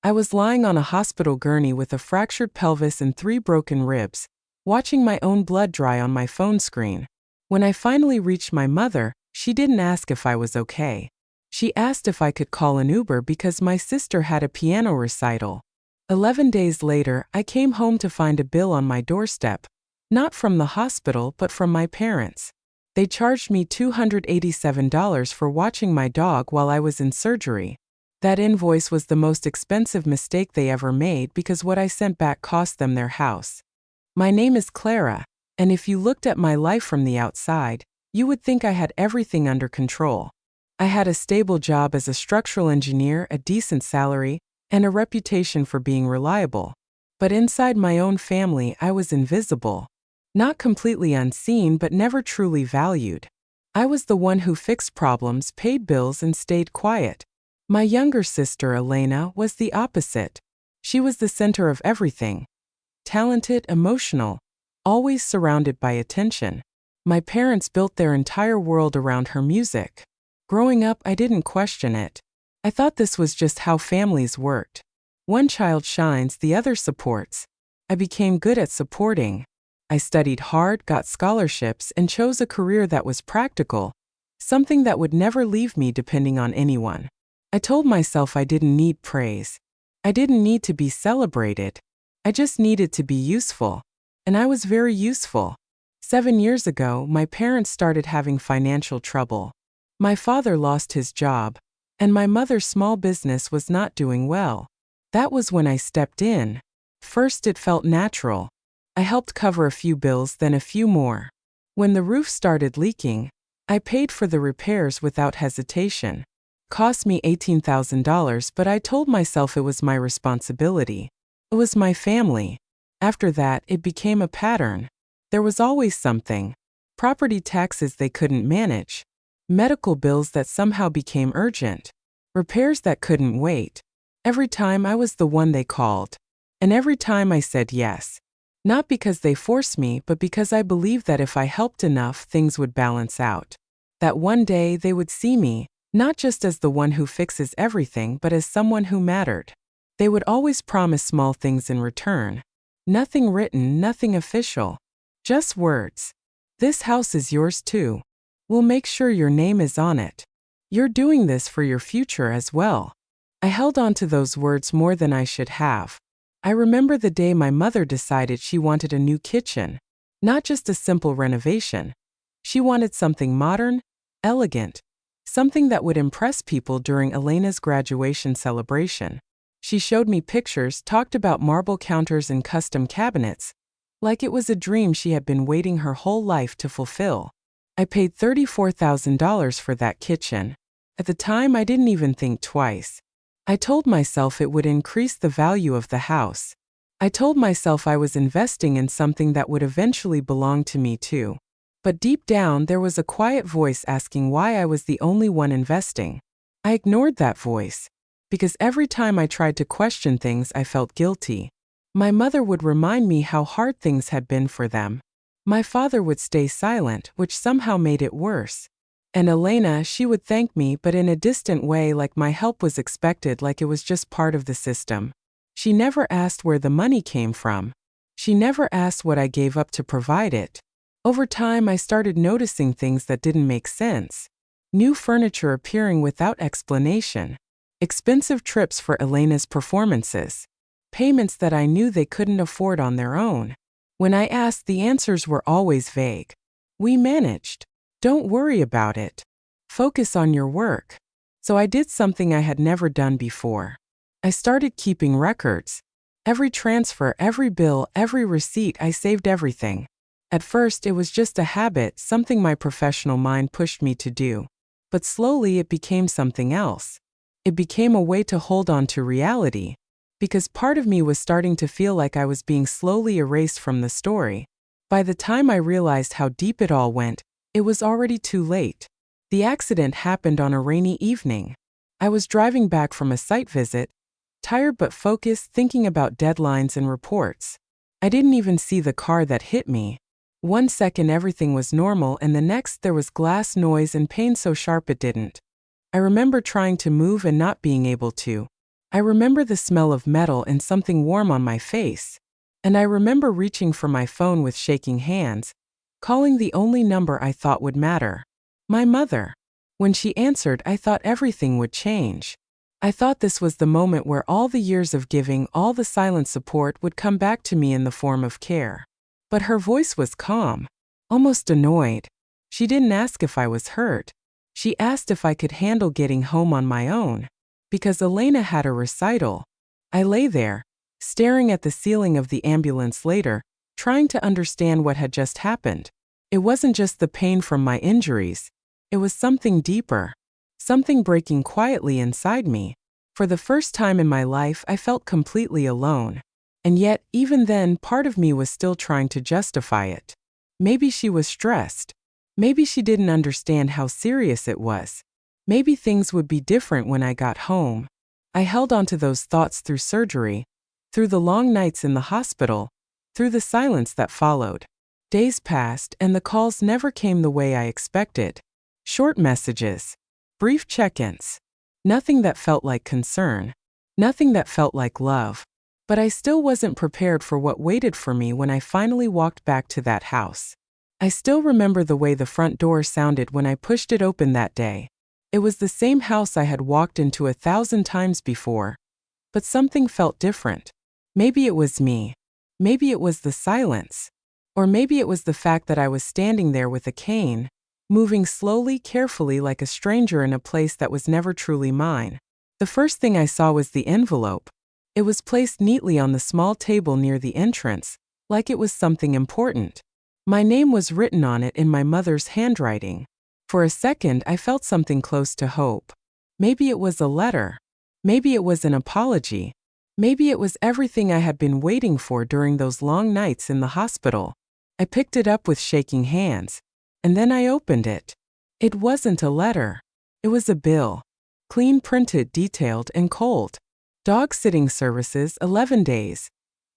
I was lying on a hospital gurney with a fractured pelvis and 3 broken ribs, watching my own blood dry on my phone screen. When I finally reached my mother, she didn't ask if I was okay. She asked if I could call an Uber because my sister had a piano recital. 11 days later, I came home to find a bill on my doorstep, not from the hospital but from my parents. They charged me $287 for watching my dog while I was in surgery. That invoice was the most expensive mistake they ever made because what I sent back cost them their house. My name is Clara, and if you looked at my life from the outside, you would think I had everything under control. I had a stable job as a structural engineer, a decent salary, and a reputation for being reliable. But inside my own family, I was invisible. Not completely unseen, but never truly valued. I was the one who fixed problems, paid bills, and stayed quiet. My younger sister, Elena, was the opposite. She was the center of everything. Talented, emotional, always surrounded by attention. My parents built their entire world around her music. Growing up, I didn't question it. I thought this was just how families worked. One child shines, the other supports. I became good at supporting. I studied hard, got scholarships, and chose a career that was practical, something that would never leave me depending on anyone. I told myself I didn't need praise. I didn't need to be celebrated. I just needed to be useful. And I was very useful. 7 years ago, my parents started having financial trouble. My father lost his job, and my mother's small business was not doing well. That was when I stepped in. First, it felt natural. I helped cover a few bills, then a few more. When the roof started leaking, I paid for the repairs without hesitation. Cost me $18,000, but I told myself it was my responsibility. It was my family. After that, it became a pattern. There was always something. Property taxes they couldn't manage. Medical bills that somehow became urgent. Repairs that couldn't wait. Every time I was the one they called. And every time I said yes. Not because they forced me, but because I believed that if I helped enough, things would balance out. That one day they would see me, not just as the one who fixes everything, but as someone who mattered. They would always promise small things in return. Nothing written, nothing official. Just words. This house is yours too. We'll make sure your name is on it. You're doing this for your future as well. I held on to those words more than I should have. I remember the day my mother decided she wanted a new kitchen. Not just a simple renovation. She wanted something modern, elegant, something that would impress people during Elena's graduation celebration. She showed me pictures, talked about marble counters and custom cabinets, like it was a dream she had been waiting her whole life to fulfill. I paid $34,000 for that kitchen. At the time, I didn't even think twice. I told myself it would increase the value of the house. I told myself I was investing in something that would eventually belong to me too. But deep down, there was a quiet voice asking why I was the only one investing. I ignored that voice, because every time I tried to question things, I felt guilty. My mother would remind me how hard things had been for them. My father would stay silent, which somehow made it worse. And Elena, she would thank me, but in a distant way, like my help was expected, like it was just part of the system. She never asked where the money came from. She never asked what I gave up to provide it. Over time, I started noticing things that didn't make sense. New furniture appearing without explanation. Expensive trips for Elena's performances. Payments that I knew they couldn't afford on their own. When I asked, the answers were always vague. We managed. Don't worry about it. Focus on your work. So I did something I had never done before. I started keeping records. Every transfer, every bill, every receipt, I saved everything. At first, it was just a habit, something my professional mind pushed me to do. But slowly, it became something else. It became a way to hold on to reality. Because part of me was starting to feel like I was being slowly erased from the story. By the time I realized how deep it all went, it was already too late. The accident happened on a rainy evening. I was driving back from a site visit, tired but focused, thinking about deadlines and reports. I didn't even see the car that hit me. 1 second everything was normal, and the next there was glass noise and pain so sharp it didn't. I remember trying to move and not being able to. I remember the smell of metal and something warm on my face. And I remember reaching for my phone with shaking hands, calling the only number I thought would matter. My mother. When she answered, I thought everything would change. I thought this was the moment where all the years of giving, all the silent support would come back to me in the form of care. But her voice was calm, almost annoyed. She didn't ask if I was hurt. She asked if I could handle getting home on my own. Because Elena had a recital. I lay there, staring at the ceiling of the ambulance later, trying to understand what had just happened. It wasn't just the pain from my injuries. It was something deeper. Something breaking quietly inside me. For the first time in my life, I felt completely alone. And yet, even then, part of me was still trying to justify it. Maybe she was stressed. Maybe she didn't understand how serious it was. Maybe things would be different when I got home. I held on to those thoughts through surgery, through the long nights in the hospital, through the silence that followed. Days passed and the calls never came the way I expected. Short messages. Brief check-ins. Nothing that felt like concern. Nothing that felt like love. But I still wasn't prepared for what waited for me when I finally walked back to that house. I still remember the way the front door sounded when I pushed it open that day. It was the same house I had walked into 1,000 times before. But something felt different. Maybe it was me. Maybe it was the silence. Or maybe it was the fact that I was standing there with a cane, moving slowly, carefully like a stranger in a place that was never truly mine. The first thing I saw was the envelope. It was placed neatly on the small table near the entrance, like it was something important. My name was written on it in my mother's handwriting. For a second, I felt something close to hope. Maybe it was a letter. Maybe it was an apology. Maybe it was everything I had been waiting for during those long nights in the hospital. I picked it up with shaking hands. And then I opened it. It wasn't a letter. It was a bill. Clean printed, detailed, and cold. Dog sitting services, 11 days.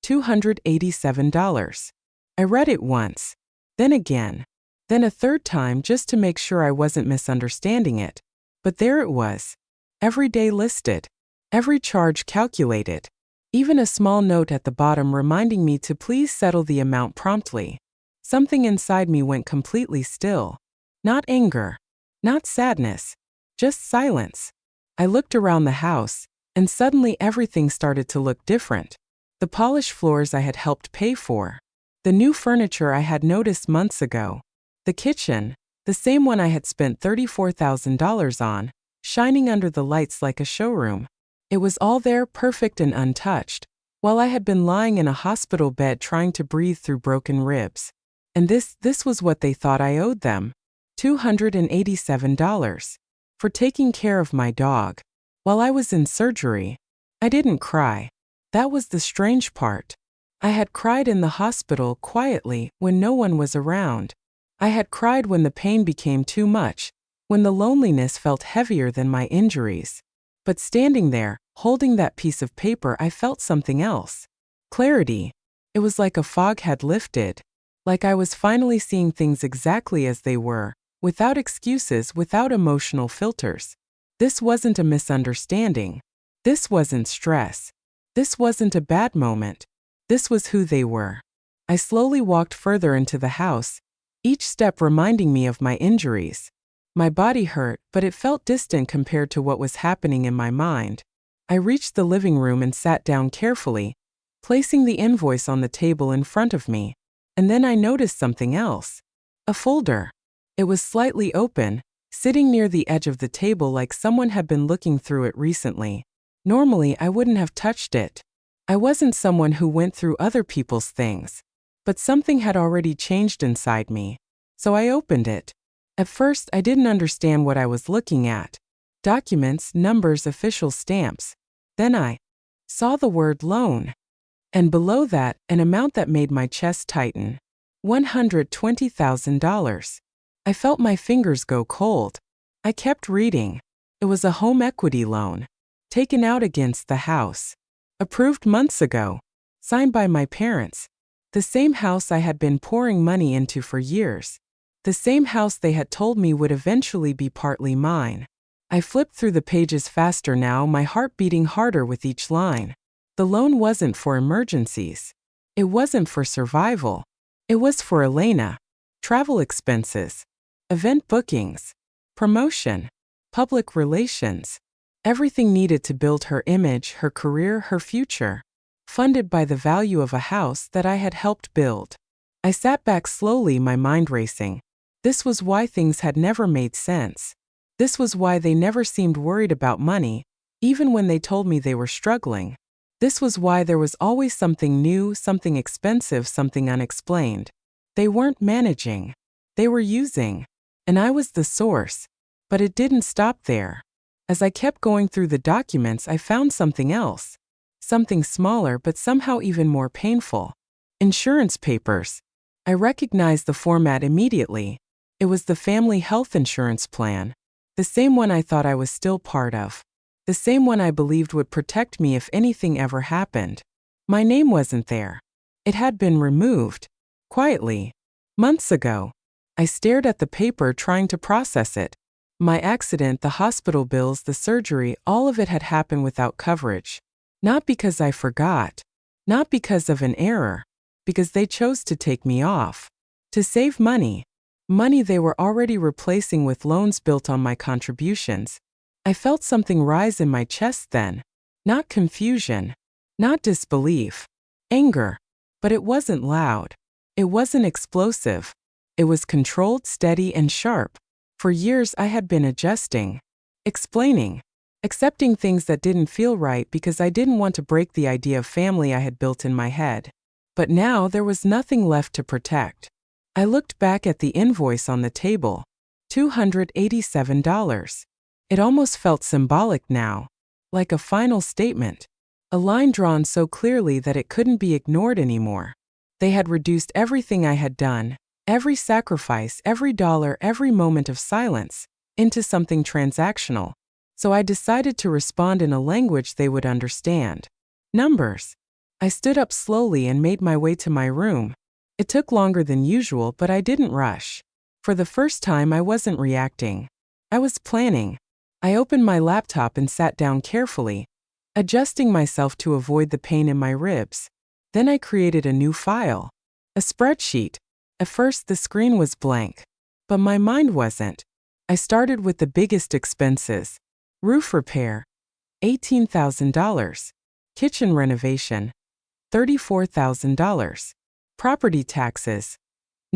$287. I read it once. Then again. Then a third time just to make sure I wasn't misunderstanding it. But there it was. Every day listed. Every charge calculated. Even a small note at the bottom reminding me to please settle the amount promptly. Something inside me went completely still. Not anger. Not sadness. Just silence. I looked around the house, and suddenly everything started to look different. The polished floors I had helped pay for. The new furniture I had noticed months ago. The kitchen, the same one I had spent $34,000 on, shining under the lights like a showroom. It was all there, perfect and untouched, while I had been lying in a hospital bed trying to breathe through broken ribs. And this was what they thought I owed them. $287. For taking care of my dog. While I was in surgery. I didn't cry. That was the strange part. I had cried in the hospital quietly when no one was around. I had cried when the pain became too much, when the loneliness felt heavier than my injuries. But standing there, holding that piece of paper, I felt something else. Clarity. It was like a fog had lifted. Like I was finally seeing things exactly as they were, without excuses, without emotional filters. This wasn't a misunderstanding. This wasn't stress. This wasn't a bad moment. This was who they were. I slowly walked further into the house, each step reminding me of my injuries. My body hurt, but it felt distant compared to what was happening in my mind. I reached the living room and sat down carefully, placing the invoice on the table in front of me. And then I noticed something else. A folder. It was slightly open, sitting near the edge of the table like someone had been looking through it recently. Normally, I wouldn't have touched it. I wasn't someone who went through other people's things. But something had already changed inside me. So I opened it. At first, I didn't understand what I was looking at. Documents, numbers, official stamps. Then I saw the word loan. And below that, an amount that made my chest tighten. $120,000. I felt my fingers go cold. I kept reading. It was a home equity loan. Taken out against the house. Approved months ago. Signed by my parents. The same house I had been pouring money into for years. The same house they had told me would eventually be partly mine. I flipped through the pages faster now, my heart beating harder with each line. The loan wasn't for emergencies. It wasn't for survival. It was for Elena. Travel expenses, event bookings, promotion, public relations. Everything needed to build her image, her career, her future. Funded by the value of a house that I had helped build. I sat back slowly, my mind racing. This was why things had never made sense. This was why they never seemed worried about money, even when they told me they were struggling. This was why there was always something new, something expensive, something unexplained. They weren't managing. They were using. And I was the source. But it didn't stop there. As I kept going through the documents, I found something else. Something smaller but somehow even more painful. Insurance papers. I recognized the format immediately. It was the family health insurance plan. The same one I thought I was still part of. The same one I believed would protect me if anything ever happened. My name wasn't there. It had been removed. Quietly. Months ago. I stared at the paper trying to process it. My accident, the hospital bills, the surgery, all of it had happened without coverage. Not because I forgot. Not because of an error. Because they chose to take me off. To save money. Money they were already replacing with loans built on my contributions. I felt something rise in my chest then. Not confusion. Not disbelief. Anger. But it wasn't loud. It wasn't explosive. It was controlled, steady, and sharp. For years I had been adjusting. Explaining. Accepting things that didn't feel right because I didn't want to break the idea of family I had built in my head. But now there was nothing left to protect. I looked back at the invoice on the table. $287. It almost felt symbolic now. Like a final statement. A line drawn so clearly that it couldn't be ignored anymore. They had reduced everything I had done, every sacrifice, every dollar, every moment of silence, into something transactional. So I decided to respond in a language they would understand. Numbers. I stood up slowly and made my way to my room. It took longer than usual, but I didn't rush. For the first time, I wasn't reacting. I was planning. I opened my laptop and sat down carefully, adjusting myself to avoid the pain in my ribs. Then I created a new file. A spreadsheet. At first, the screen was blank. But my mind wasn't. I started with the biggest expenses. Roof repair. $18,000. Kitchen renovation. $34,000. Property taxes.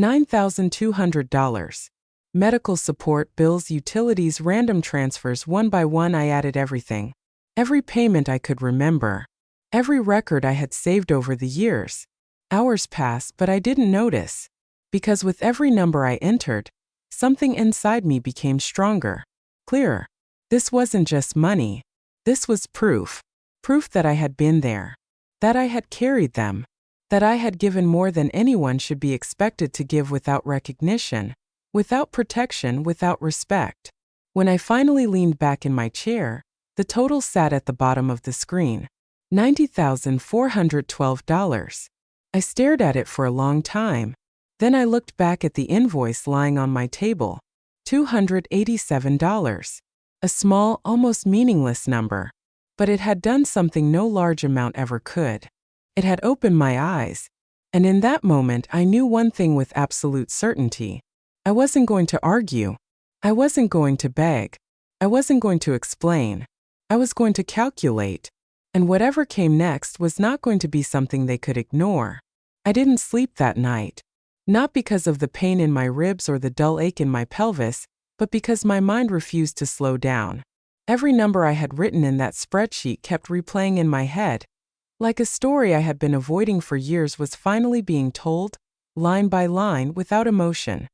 $9,200. Medical support, bills, utilities, random transfers. One by one I added everything. Every payment I could remember. Every record I had saved over the years. Hours passed, but I didn't notice. Because with every number I entered, something inside me became stronger, clearer. This wasn't just money. This was proof. Proof that I had been there. That I had carried them. That I had given more than anyone should be expected to give without recognition, without protection, without respect. When I finally leaned back in my chair, the total sat at the bottom of the screen. $90,412. I stared at it for a long time. Then I looked back at the invoice lying on my table. $287. A small, almost meaningless number. But it had done something no large amount ever could. It had opened my eyes. And in that moment, I knew one thing with absolute certainty. I wasn't going to argue. I wasn't going to beg. I wasn't going to explain. I was going to calculate. And whatever came next was not going to be something they could ignore. I didn't sleep that night. Not because of the pain in my ribs or the dull ache in my pelvis, but because my mind refused to slow down. Every number I had written in that spreadsheet kept replaying in my head. Like a story I had been avoiding for years was finally being told, line by line, without emotion.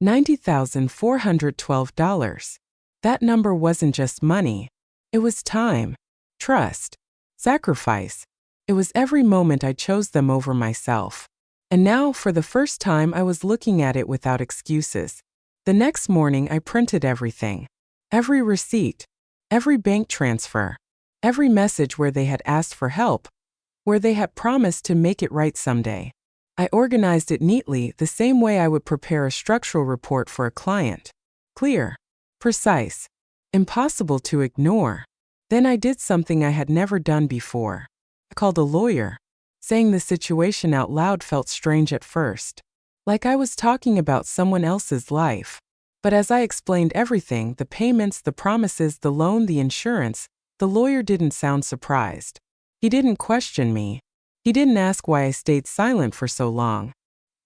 $90,412. That number wasn't just money. It was time, trust, sacrifice. It was every moment I chose them over myself. And now, for the first time, I was looking at it without excuses. The next morning, I printed everything. Every receipt, every bank transfer, every message where they had asked for help, where they had promised to make it right someday. I organized it neatly, the same way I would prepare a structural report for a client. Clear, precise, impossible to ignore. Then I did something I had never done before. I called a lawyer. Saying the situation out loud felt strange at first, like I was talking about someone else's life. But as I explained everything, the payments, the promises, the loan, the insurance, the lawyer didn't sound surprised. He didn't question me. He didn't ask why I stayed silent for so long.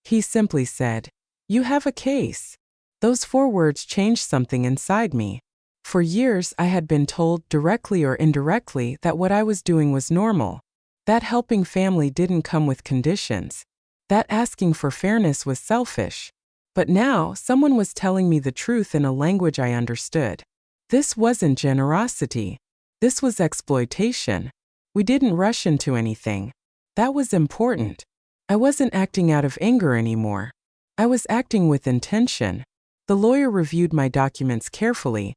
He simply said, "You have a case." Those 4 words changed something inside me. For years, I had been told, directly or indirectly, that what I was doing was normal. That helping family didn't come with conditions. That asking for fairness was selfish. But now, someone was telling me the truth in a language I understood. This wasn't generosity. This was exploitation. We didn't rush into anything. That was important. I wasn't acting out of anger anymore. I was acting with intention. The lawyer reviewed my documents carefully,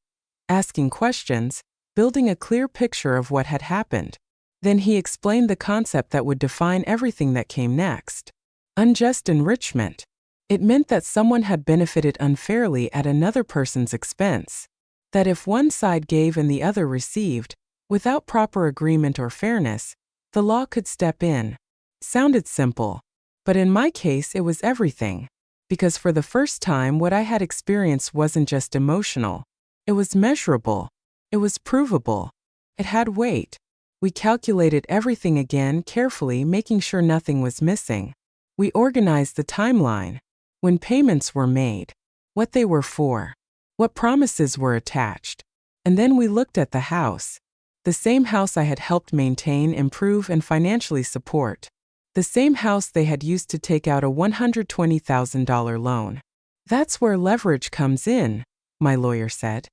asking questions, building a clear picture of what had happened. Then he explained the concept that would define everything that came next. Unjust enrichment. It meant that someone had benefited unfairly at another person's expense. That if one side gave and the other received, without proper agreement or fairness, the law could step in. Sounded simple. But in my case, it was everything. Because for the first time, what I had experienced wasn't just emotional. It was measurable. It was provable. It had weight. We calculated everything again carefully, making sure nothing was missing. We organized the timeline. When payments were made, what they were for, what promises were attached. And then we looked at the house. The same house I had helped maintain, improve, and financially support. The same house they had used to take out a $120,000 loan. That's where leverage comes in, my lawyer said.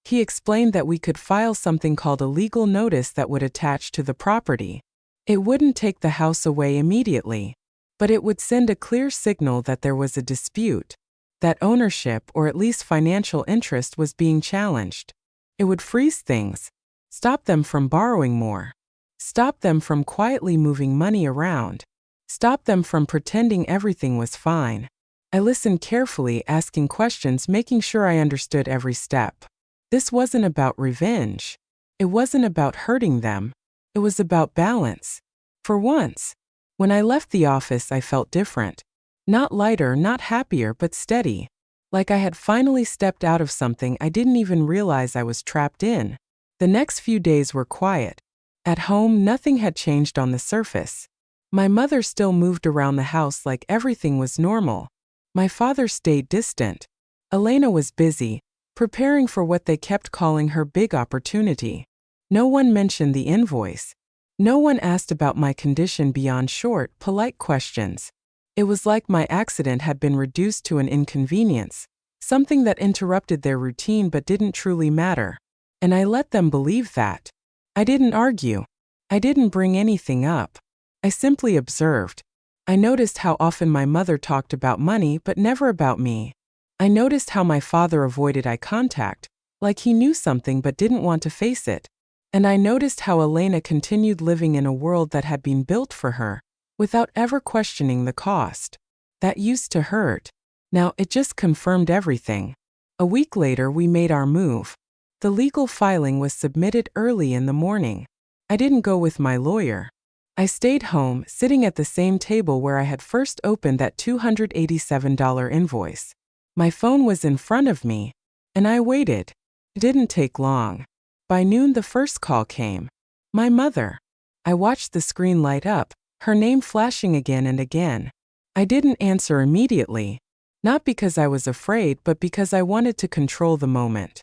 He explained that we could file something called a legal notice that would attach to the property. It wouldn't take the house away immediately, but it would send a clear signal that there was a dispute, that ownership or at least financial interest was being challenged. It would freeze things, stop them from borrowing more, stop them from quietly moving money around, stop them from pretending everything was fine. I listened carefully, asking questions, making sure I understood every step. This wasn't about revenge. It wasn't about hurting them. It was about balance. For once, when I left the office, I felt different. Not lighter, not happier, but steady. Like I had finally stepped out of something I didn't even realize I was trapped in. The next few days were quiet. At home, nothing had changed on the surface. My mother still moved around the house like everything was normal. My father stayed distant. Elena was busy, preparing for what they kept calling her big opportunity. No one mentioned the invoice. No one asked about my condition beyond short, polite questions. It was like my accident had been reduced to an inconvenience, something that interrupted their routine but didn't truly matter. And I let them believe that. I didn't argue. I didn't bring anything up. I simply observed. I noticed how often my mother talked about money but never about me. I noticed how my father avoided eye contact, like he knew something but didn't want to face it. And I noticed how Elena continued living in a world that had been built for her, without ever questioning the cost. That used to hurt. Now it just confirmed everything. A week later, we made our move. The legal filing was submitted early in the morning. I didn't go with my lawyer. I stayed home, sitting at the same table where I had first opened that $287 invoice. My phone was in front of me, and I waited. It didn't take long. By noon, the first call came. My mother. I watched the screen light up, her name flashing again and again. I didn't answer immediately, not because I was afraid, but because I wanted to control the moment.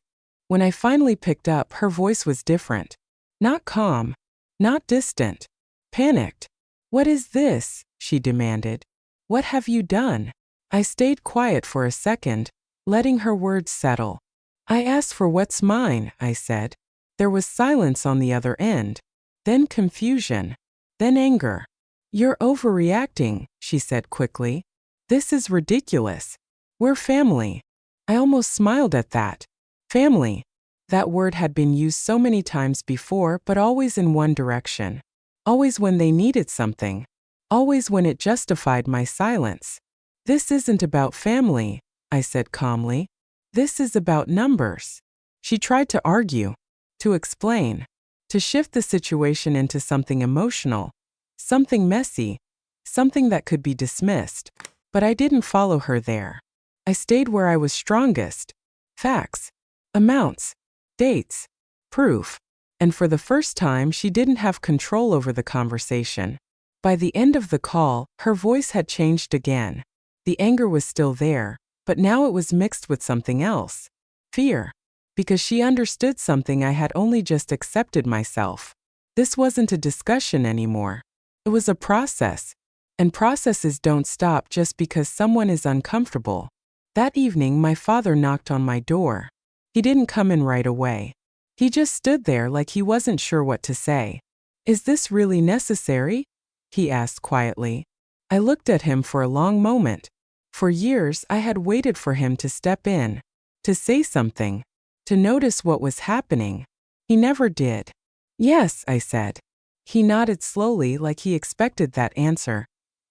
When I finally picked up, her voice was different. Not calm, not distant, panicked. "What is this?" she demanded. "What have you done?" I stayed quiet for a second, letting her words settle. "I asked for what's mine," I said. There was silence on the other end, then confusion, then anger. "You're overreacting," she said quickly. "This is ridiculous. We're family." I almost smiled at that. Family. That word had been used so many times before, but always in one direction. Always when they needed something. Always when it justified my silence. "This isn't about family," I said calmly. "This is about numbers." She tried to argue, to explain, to shift the situation into something emotional, something messy, something that could be dismissed. But I didn't follow her there. I stayed where I was strongest. Facts, amounts, dates, proof. And for the first time, she didn't have control over the conversation. By the end of the call, her voice had changed again. The anger was still there, but now it was mixed with something else. Fear. Because she understood something I had only just accepted myself. This wasn't a discussion anymore. It was a process. And processes don't stop just because someone is uncomfortable. That evening, my father knocked on my door. He didn't come in right away. He just stood there like he wasn't sure what to say. "Is this really necessary?" he asked quietly. I looked at him for a long moment. For years, I had waited for him to step in, to say something, to notice what was happening. He never did. "Yes," I said. He nodded slowly like he expected that answer,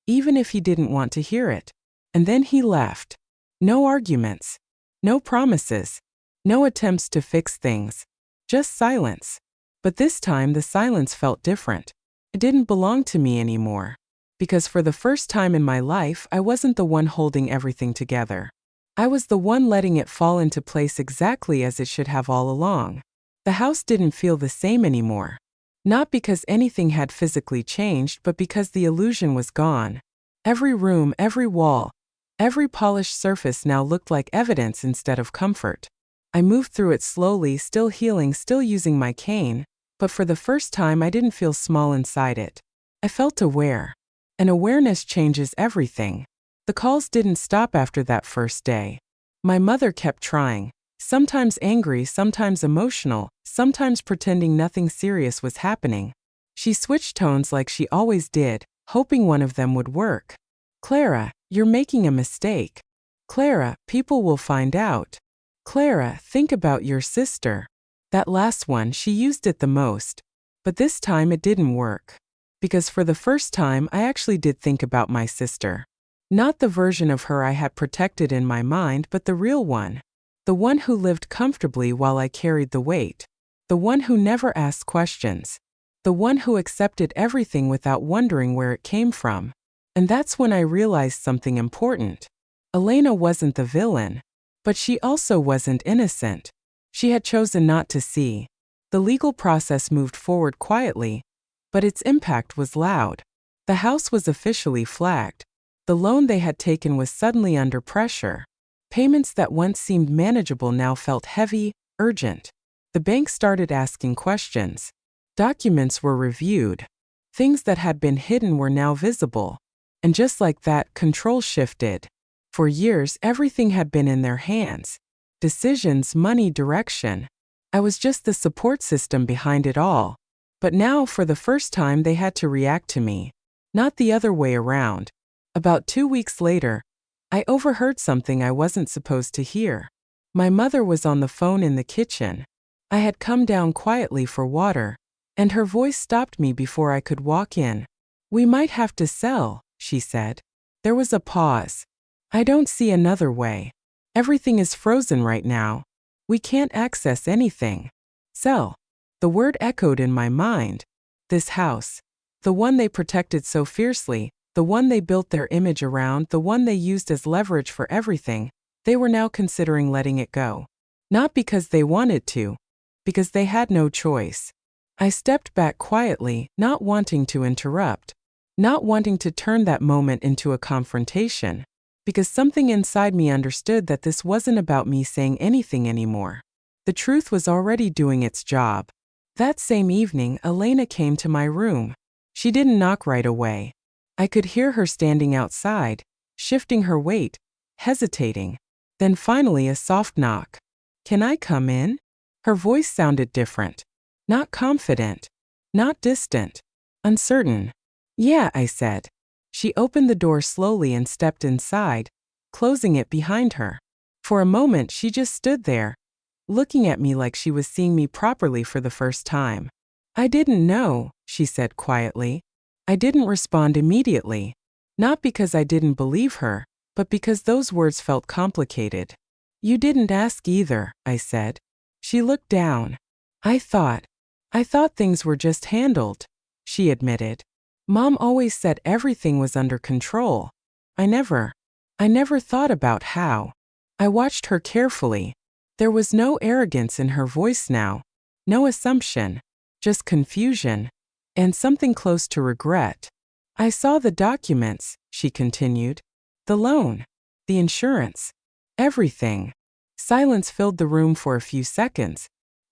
even if he didn't want to hear it. And then he left. No arguments. No promises. No attempts to fix things. Just silence. But this time the silence felt different. It didn't belong to me anymore. Because for the first time in my life, I wasn't the one holding everything together. I was the one letting it fall into place exactly as it should have all along. The house didn't feel the same anymore. Not because anything had physically changed, but because the illusion was gone. Every room, every wall, every polished surface now looked like evidence instead of comfort. I moved through it slowly, still healing, still using my cane, but for the first time I didn't feel small inside it. I felt aware. And awareness changes everything. The calls didn't stop after that first day. My mother kept trying, sometimes angry, sometimes emotional, sometimes pretending nothing serious was happening. She switched tones like she always did, hoping one of them would work. "Clara, you're making a mistake. Clara, people will find out. Clara, think about your sister." That last one, she used it the most. But this time it didn't work. Because for the first time, I actually did think about my sister. Not the version of her I had protected in my mind, but the real one. The one who lived comfortably while I carried the weight. The one who never asked questions. The one who accepted everything without wondering where it came from. And that's when I realized something important. Elena wasn't the villain. But she also wasn't innocent. She had chosen not to see. The legal process moved forward quietly, but its impact was loud. The house was officially flagged. The loan they had taken was suddenly under pressure. Payments that once seemed manageable now felt heavy, urgent. The bank started asking questions. Documents were reviewed. Things that had been hidden were now visible. And just like that, control shifted. For years, everything had been in their hands. Decisions, money, direction. I was just the support system behind it all. But now, for the first time, they had to react to me. Not the other way around. About 2 weeks later, I overheard something I wasn't supposed to hear. My mother was on the phone in the kitchen. I had come down quietly for water, and her voice stopped me before I could walk in. "We might have to sell," she said. There was a pause. "I don't see another way. Everything is frozen right now. We can't access anything." Sell. The word echoed in my mind. This house. The one they protected so fiercely, the one they built their image around, the one they used as leverage for everything, they were now considering letting it go. Not because they wanted to, because they had no choice. I stepped back quietly, not wanting to interrupt, not wanting to turn that moment into a confrontation, because something inside me understood that this wasn't about me saying anything anymore. The truth was already doing its job. That same evening, Elena came to my room. She didn't knock right away. I could hear her standing outside, shifting her weight, hesitating. Then finally a soft knock. "Can I come in?" Her voice sounded different. Not confident. Not distant. Uncertain. "Yeah," I said. She opened the door slowly and stepped inside, closing it behind her. For a moment she just stood there, looking at me like she was seeing me properly for the first time. "I didn't know," she said quietly. I didn't respond immediately. Not because I didn't believe her, but because those words felt complicated. "You didn't ask either," I said. She looked down. I thought things were just handled, she admitted. Mom always said everything was under control. I never thought about how. I watched her carefully. There was no arrogance in her voice now, no assumption, just confusion, and something close to regret. I saw the documents, she continued. The loan, the insurance, everything. Silence filled the room for a few seconds.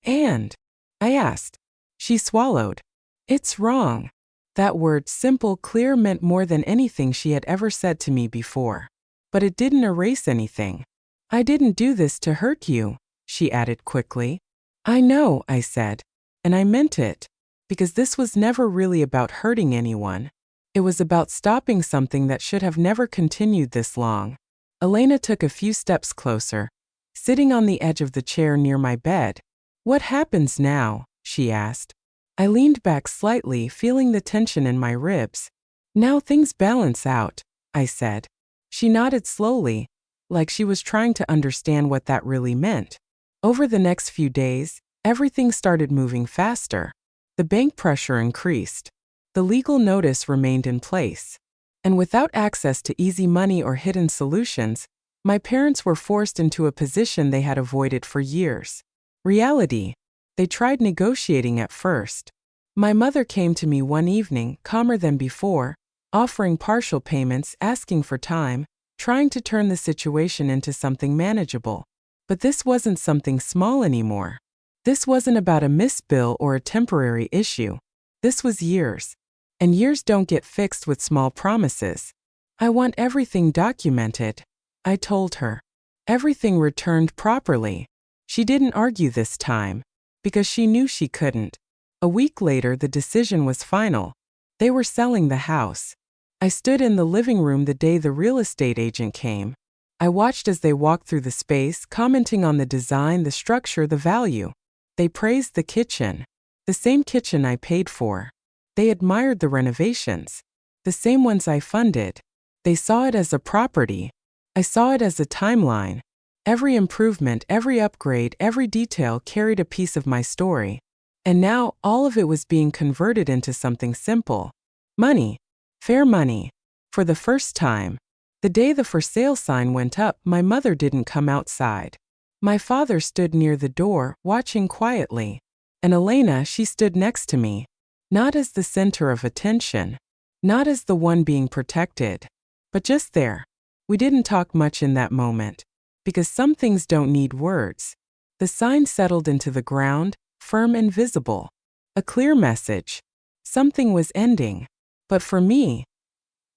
And? I asked. She swallowed. It's wrong. That word, simple, clear, meant more than anything she had ever said to me before. But it didn't erase anything. I didn't do this to hurt you, she added quickly. I know, I said. And I meant it. Because this was never really about hurting anyone. It was about stopping something that should have never continued this long. Elena took a few steps closer, sitting on the edge of the chair near my bed. What happens now? She asked. I leaned back slightly, feeling the tension in my ribs. Now things balance out, I said. She nodded slowly, like she was trying to understand what that really meant. Over the next few days, everything started moving faster. The bank pressure increased. The legal notice remained in place. And without access to easy money or hidden solutions, my parents were forced into a position they had avoided for years. Reality. They tried negotiating at first. My mother came to me one evening, calmer than before, offering partial payments, asking for time, trying to turn the situation into something manageable. But this wasn't something small anymore. This wasn't about a missed bill or a temporary issue. This was years. And years don't get fixed with small promises. I want everything documented, I told her. Everything returned properly. She didn't argue this time, because she knew she couldn't. A week later, the decision was final. They were selling the house. I stood in the living room the day the real estate agent came. I watched as they walked through the space, commenting on the design, the structure, the value. They praised the kitchen. The same kitchen I paid for. They admired the renovations. The same ones I funded. They saw it as a property. I saw it as a timeline. Every improvement, every upgrade, every detail carried a piece of my story. And now, all of it was being converted into something simple. Money. Fair money. For the first time. The day the for sale sign went up, my mother didn't come outside. My father stood near the door, watching quietly. And Elena, she stood next to me. Not as the center of attention. Not as the one being protected. But just there. We didn't talk much in that moment. Because some things don't need words. The sign settled into the ground, firm and visible. A clear message. Something was ending. But for me,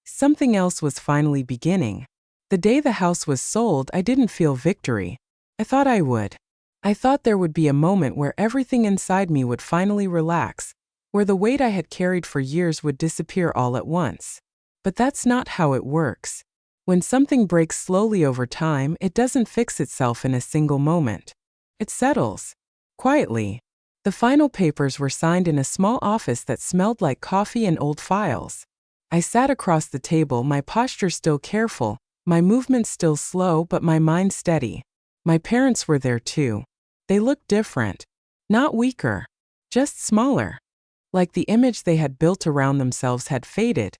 something else was finally beginning. The day the house was sold, I didn't feel victory. I thought I would. I thought there would be a moment where everything inside me would finally relax, where the weight I had carried for years would disappear all at once. But that's not how it works. When something breaks slowly over time, it doesn't fix itself in a single moment. It settles. Quietly. The final papers were signed in a small office that smelled like coffee and old files. I sat across the table, my posture still careful, my movements still slow but my mind steady. My parents were there too. They looked different. Not weaker. Just smaller. Like the image they had built around themselves had faded.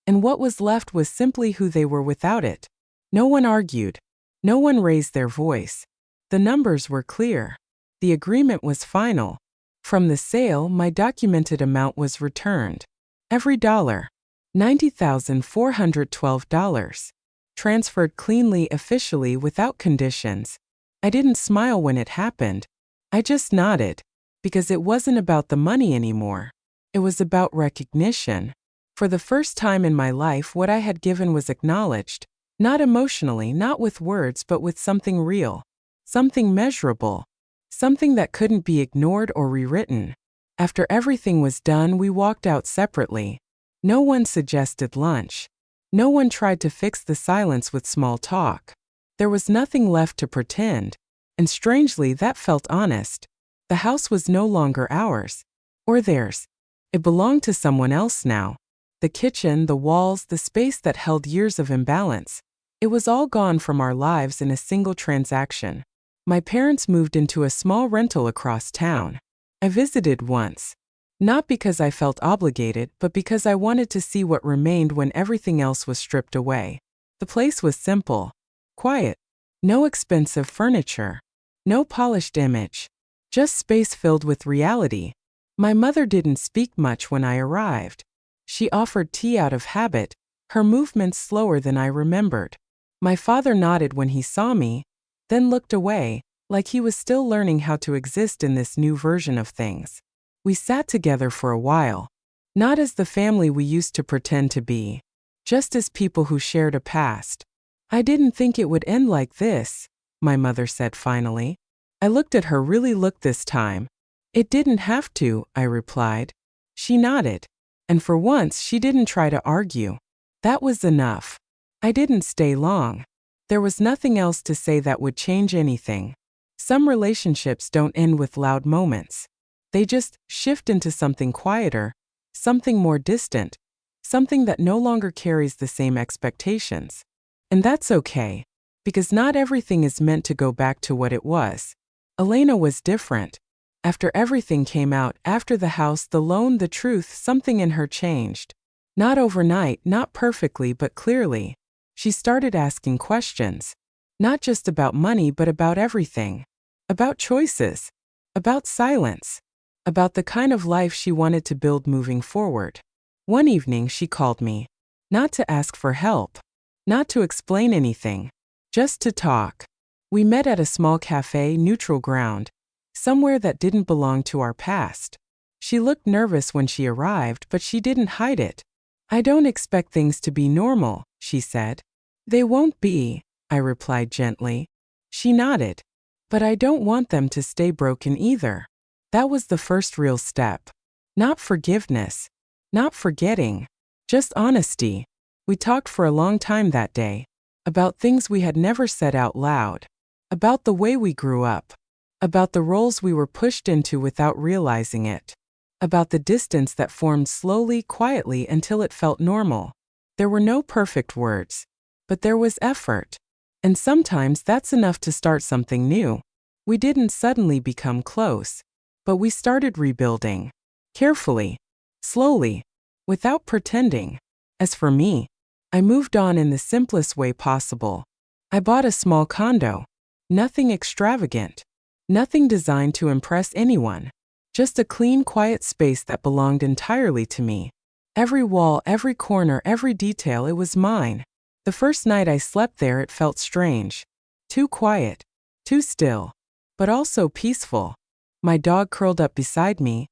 And what was left was simply who they were without it. No one argued. No one raised their voice. The numbers were clear. The agreement was final. From the sale, my documented amount was returned. Every dollar. $90,412. Transferred cleanly, officially, without conditions. I didn't smile when it happened. I just nodded. Because it wasn't about the money anymore. It was about recognition. For the first time in my life, what I had given was acknowledged. Not emotionally, not with words, but with something real. Something measurable. Something that couldn't be ignored or rewritten. After everything was done, we walked out separately. No one suggested lunch. No one tried to fix the silence with small talk. There was nothing left to pretend. And strangely, that felt honest. The house was no longer ours. Or theirs. It belonged to someone else now. The kitchen, the walls, the space that held years of imbalance. It was all gone from our lives in a single transaction. My parents moved into a small rental across town. I visited once. Not because I felt obligated, but because I wanted to see what remained when everything else was stripped away. The place was simple, quiet, no expensive furniture, no polished image, just space filled with reality. My mother didn't speak much when I arrived. She offered tea out of habit, her movements slower than I remembered. My father nodded when he saw me, then looked away, like he was still learning how to exist in this new version of things. We sat together for a while, not as the family we used to pretend to be, just as people who shared a past. I didn't think it would end like this, my mother said finally. I looked at her, really looked this time. It didn't have to, I replied. She nodded, and for once she didn't try to argue. That was enough. I didn't stay long. There was nothing else to say that would change anything. Some relationships don't end with loud moments. They just shift into something quieter, something more distant, something that no longer carries the same expectations. And that's okay, because not everything is meant to go back to what it was. Elena was different. After everything came out, after the house, the loan, the truth, something in her changed. Not overnight, not perfectly, but clearly. She started asking questions. Not just about money, but about everything. About choices. About silence. About the kind of life she wanted to build moving forward. One evening she called me. Not to ask for help. Not to explain anything. Just to talk. We met at a small cafe, neutral ground. Somewhere that didn't belong to our past. She looked nervous when she arrived, but she didn't hide it. I don't expect things to be normal, she said. They won't be, I replied gently. She nodded. But I don't want them to stay broken either. That was the first real step. Not forgiveness. Not forgetting. Just honesty. We talked for a long time that day. About things we had never said out loud. About the way we grew up. About the roles we were pushed into without realizing it. About the distance that formed slowly, quietly until it felt normal. There were no perfect words. But there was effort. And sometimes that's enough to start something new. We didn't suddenly become close. But we started rebuilding. Carefully. Slowly. Without pretending. As for me, I moved on in the simplest way possible. I bought a small condo. Nothing extravagant. Nothing designed to impress anyone. Just a clean, quiet space that belonged entirely to me. Every wall, every corner, every detail, it was mine. The first night I slept there, it felt strange. Too quiet. Too still. But also peaceful. My dog curled up beside me,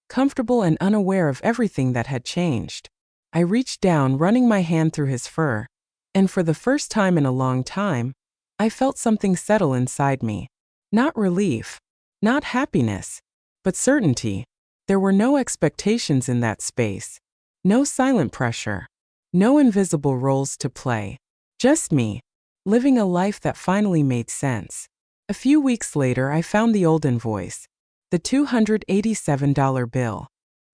comfortable and unaware of everything that had changed. I reached down, running my hand through his fur, and for the first time in a long time, I felt something settle inside me. Not relief, not happiness, but certainty. There were no expectations in that space, no silent pressure, no invisible roles to play. Just me, living a life that finally made sense. A few weeks later, I found the old invoice. The $287 bill.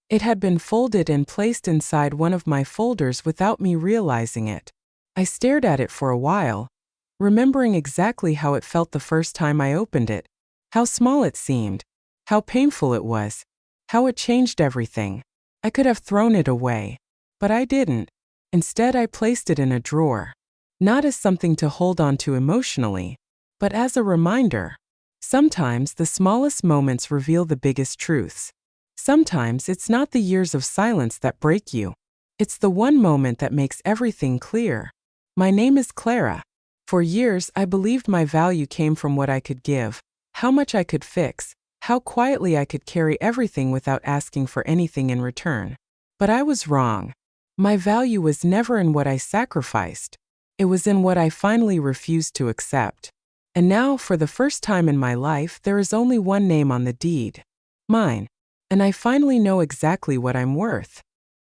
It had been folded and placed inside one of my folders without me realizing it. I stared at it for a while, remembering exactly how it felt the first time I opened it, how small it seemed, how painful it was, how it changed everything. I could have thrown it away, but I didn't. Instead, I placed it in a drawer, not as something to hold on to emotionally, but as a reminder. Sometimes the smallest moments reveal the biggest truths. Sometimes it's not the years of silence that break you. It's the one moment that makes everything clear. My name is Clara. For years, I believed my value came from what I could give, how much I could fix, how quietly I could carry everything without asking for anything in return. But I was wrong. My value was never in what I sacrificed. It was in what I finally refused to accept. And now, for the first time in my life, there is only one name on the deed. Mine. And I finally know exactly what I'm worth.